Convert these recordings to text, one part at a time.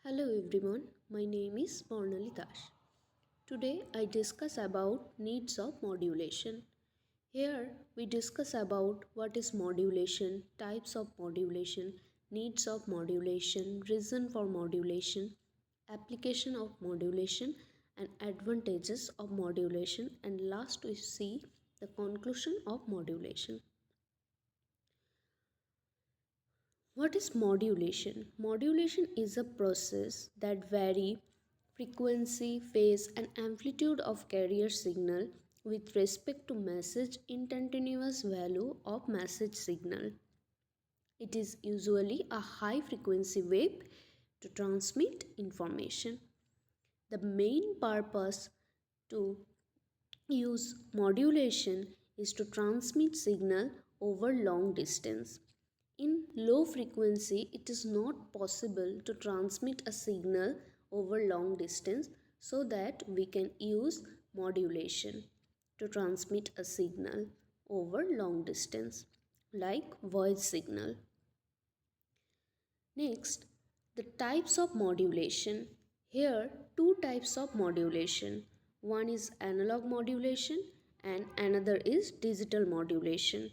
Hello everyone, my name is Dash. Today I discuss about needs of modulation. Here we discuss about what is modulation, types of modulation, needs of modulation, reason for modulation, application of modulation and advantages of modulation, and last we see the conclusion of modulation. What is modulation? Modulation is a process that varies frequency, phase and amplitude of carrier signal with respect to message instantaneous value of message signal. It is usually a high frequency wave to transmit information. The main purpose to use modulation is to transmit signal over long distance. In low frequency, it is not possible to transmit a signal over long distance, so that we can use modulation to transmit a signal over long distance like voice signal. Next, the types of modulation. Here, two types of modulation. One is analog modulation and another is digital modulation.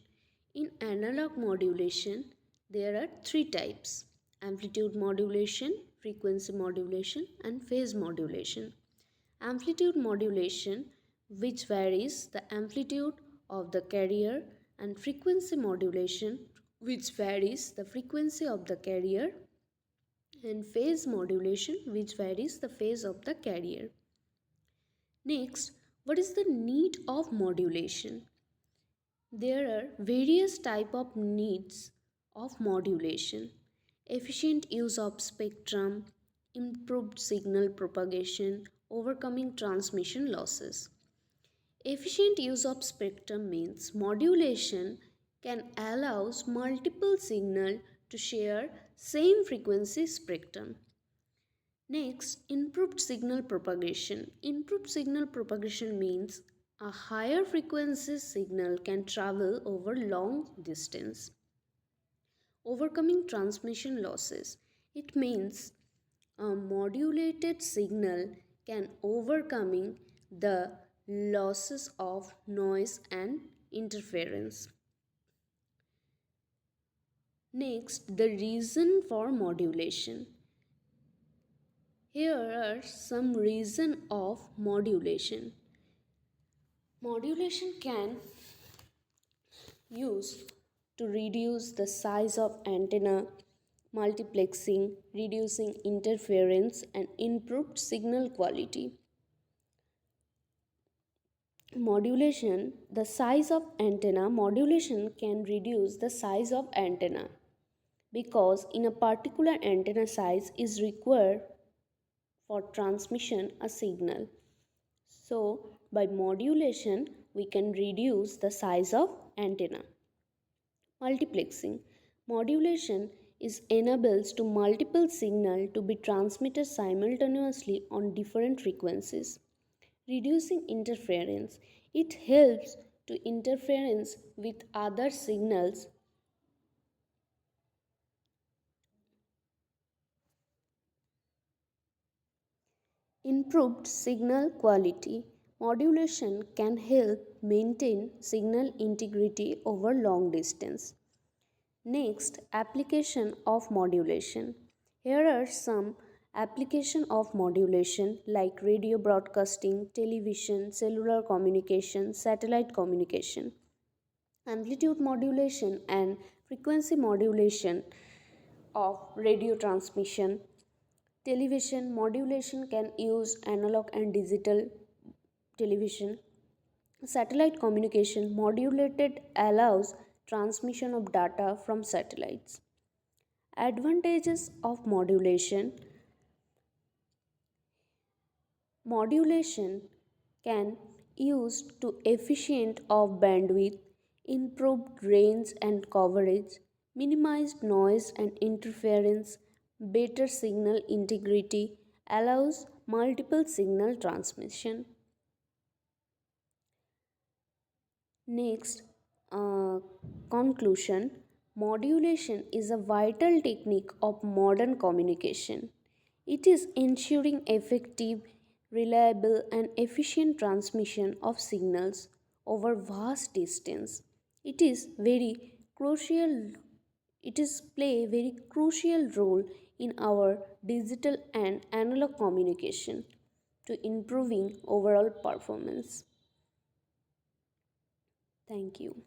In analog modulation, there are three types: amplitude modulation, frequency modulation, and phase modulation. Amplitude modulation, which varies the amplitude of the carrier, and frequency modulation, which varies the frequency of the carrier, and phase modulation, which varies the phase of the carrier. Next, what is the need of modulation? There are various type of needs of modulation: efficient use of spectrum, improved signal propagation, overcoming transmission losses. Efficient use of spectrum means modulation can allow multiple signal to share same frequency spectrum. Next, improved signal propagation. Improved signal propagation means a higher frequency signal can travel over long distance. Overcoming transmission losses. It means a modulated signal can overcoming the losses of noise and interference. Next, the reason for modulation. Here are some reasons of modulation. Modulation can use to reduce the size of antenna, multiplexing, reducing interference and improved signal quality. Modulation, the size of antenna. Modulation can reduce the size of antenna because in a particular antenna size is required for transmission a signal. So by modulation we can reduce the size of antenna. Multiplexing. Modulation is enables to multiple signal to be transmitted simultaneously on different frequencies. Reducing interference. It helps to interference with other signals. Improved signal quality. Modulation can help maintain signal integrity over long distance. Next, application of modulation. Here are some application of modulation like radio broadcasting, television, cellular communication, satellite communication. Amplitude modulation and frequency modulation of radio transmission. Television modulation can use analog and digital television. Satellite communication modulated allows transmission of data from satellites. Advantages of modulation. Modulation can use to efficient of bandwidth, improved range and coverage, minimized noise and interference, better signal integrity, allows multiple signal transmission. Next, conclusion. Modulation is a vital technique of modern communication. It is ensuring effective, reliable and efficient transmission of signals over vast distance. It is very crucial it is play a very crucial role in our digital and analog communication to improving overall performance. Thank you.